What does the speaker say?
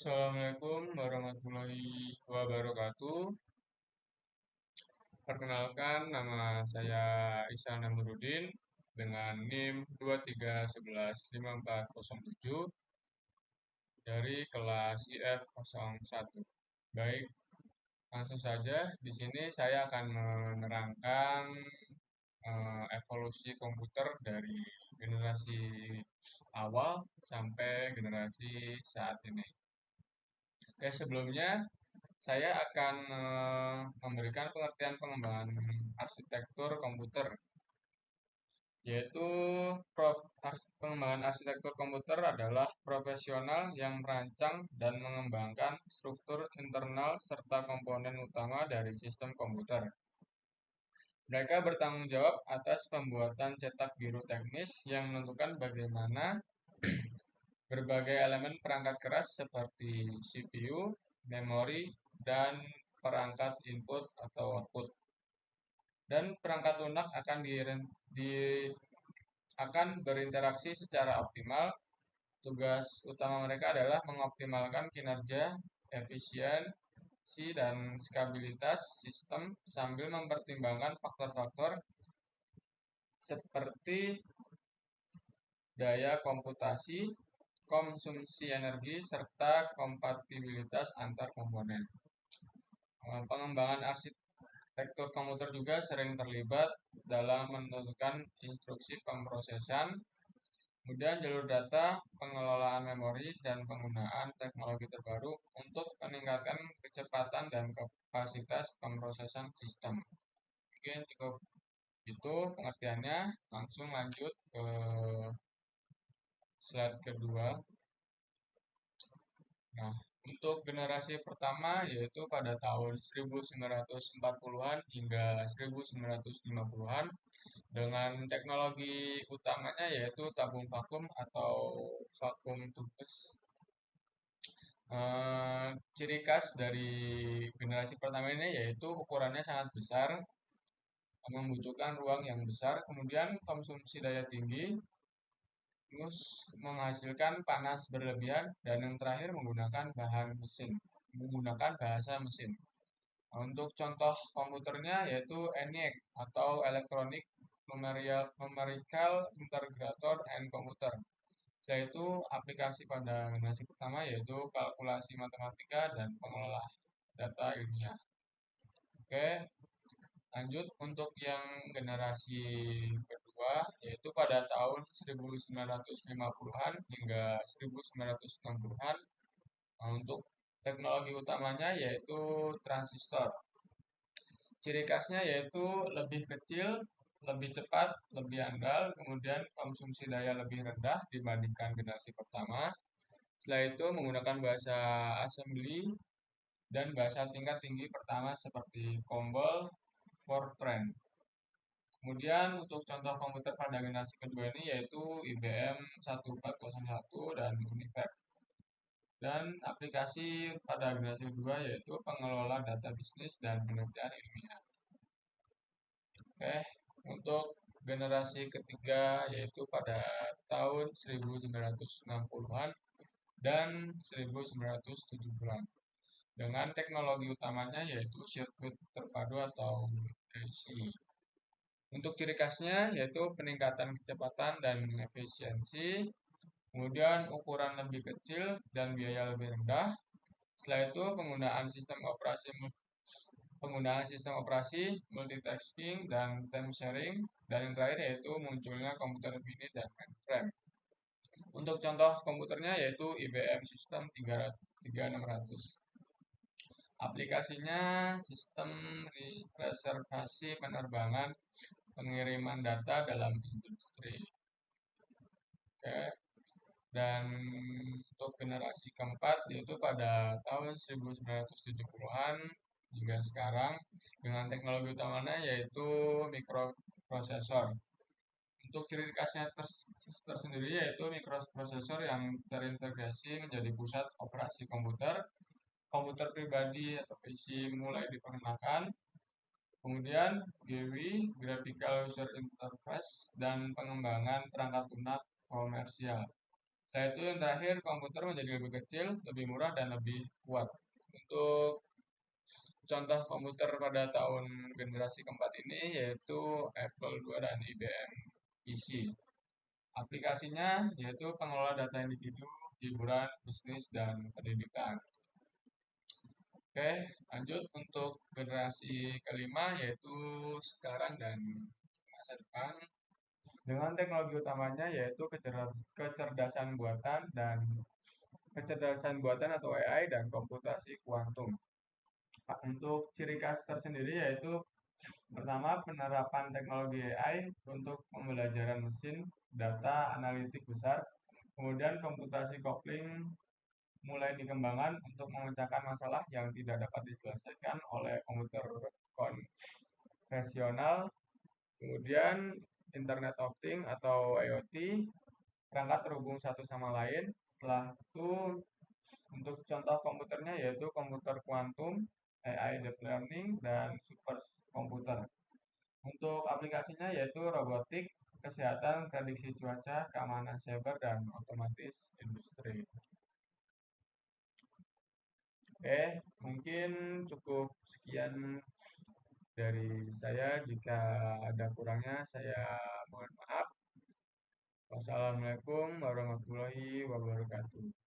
Assalamualaikum warahmatullahi wabarakatuh. Perkenalkan, nama saya Ihsan Namuruddin dengan NIM 231154007 dari kelas IF01. Baik, langsung saja. Di sini saya akan menerangkan evolusi komputer dari generasi awal sampai generasi saat ini. Oke, sebelumnya saya akan memberikan pengertian pengembangan arsitektur komputer, yaitu pengembangan arsitektur komputer adalah profesional yang merancang dan mengembangkan struktur internal serta komponen utama dari sistem komputer. Mereka bertanggung jawab atas pembuatan cetak biru teknis yang menentukan bagaimana berbagai elemen perangkat keras seperti CPU, memori, dan perangkat input atau output. Dan perangkat lunak akan berinteraksi secara optimal. Tugas utama mereka adalah mengoptimalkan kinerja, efisiensi, dan stabilitas sistem sambil mempertimbangkan faktor-faktor seperti daya komputasi, konsumsi energi, serta kompatibilitas antar komponen. Pengembangan arsitektur komputer juga sering terlibat dalam menentukan instruksi pemrosesan, kemudian jalur data, pengelolaan memori, dan penggunaan teknologi terbaru untuk meningkatkan kecepatan dan kapasitas pemrosesan sistem. Mungkin cukup itu pengertiannya. Langsung lanjut ke slide kedua. Nah, untuk generasi pertama yaitu pada tahun 1940-an hingga 1950-an dengan teknologi utamanya yaitu tabung vakum atau vakum tubes. Ciri khas dari generasi pertama ini yaitu ukurannya sangat besar, membutuhkan ruang yang besar, kemudian konsumsi daya tinggi, terus menghasilkan panas berlebihan, dan yang terakhir menggunakan bahasa mesin. Untuk contoh komputernya yaitu ENIAC atau Electronic Numerical Integrator and Computer. Setelah itu aplikasi pada generasi pertama yaitu kalkulasi matematika dan pengelola data ilmiah. Oke, lanjut untuk yang generasi kedua yaitu pada tahun 1950-an hingga 1960-an. Untuk teknologi utamanya yaitu transistor. Ciri khasnya yaitu lebih kecil, lebih cepat, lebih andal, kemudian konsumsi daya lebih rendah dibandingkan generasi pertama. Setelah itu menggunakan bahasa assembly dan bahasa tingkat tinggi pertama seperti COBOL, Fortran. Kemudian untuk contoh komputer pada generasi kedua ini yaitu IBM 1401 dan UNIVAC. Dan aplikasi pada generasi kedua yaitu pengelola data bisnis dan penelitian ilmiah. Oke, untuk generasi ketiga yaitu pada tahun 1960-an dan 1970-an. Dengan teknologi utamanya yaitu sirkuit terpadu atau IC. Untuk ciri khasnya yaitu peningkatan kecepatan dan efisiensi, kemudian ukuran lebih kecil dan biaya lebih rendah. Setelah itu penggunaan sistem operasi, multitasking, dan time sharing, dan yang terakhir yaitu munculnya komputer mini dan mainframe. Untuk contoh komputernya yaitu IBM System 3600. Aplikasinya sistem reservasi penerbangan, pengiriman data dalam industri. Oke. Dan untuk generasi keempat yaitu pada tahun 1970-an hingga sekarang dengan teknologi utamanya yaitu mikroprosesor. Untuk ciri khasnya tersendiri yaitu mikroprosesor yang terintegrasi menjadi pusat operasi komputer, komputer pribadi atau PC mulai diperkenalkan, kemudian GUI, Graphical User Interface, dan pengembangan perangkat lunak komersial. Setelah itu yang terakhir, komputer menjadi lebih kecil, lebih murah, dan lebih kuat. Untuk contoh komputer pada tahun generasi keempat ini yaitu Apple II dan IBM PC. Aplikasinya yaitu pengelola data individu, hiburan, bisnis, dan pendidikan. Oke, lanjut untuk generasi kelima yaitu sekarang dan masa depan. Dengan teknologi utamanya yaitu kecerdasan buatan dan kecerdasan buatan atau AI dan komputasi kuantum. Untuk ciri khas tersendiri yaitu pertama penerapan teknologi AI untuk pembelajaran mesin, data analitik besar, kemudian komputasi kopling mulai dikembangkan untuk memecahkan masalah yang tidak dapat diselesaikan oleh komputer konvensional. Kemudian Internet of Things atau IoT, perangkat terhubung satu sama lain. Setelah itu untuk contoh komputernya yaitu komputer kuantum, AI deep learning, dan superkomputer. Untuk aplikasinya yaitu robotik, kesehatan, prediksi cuaca, keamanan cyber, dan otomatis industri. Oke, mungkin cukup sekian dari saya. Jika ada kurangnya, saya mohon maaf. Wassalamualaikum warahmatullahi wabarakatuh.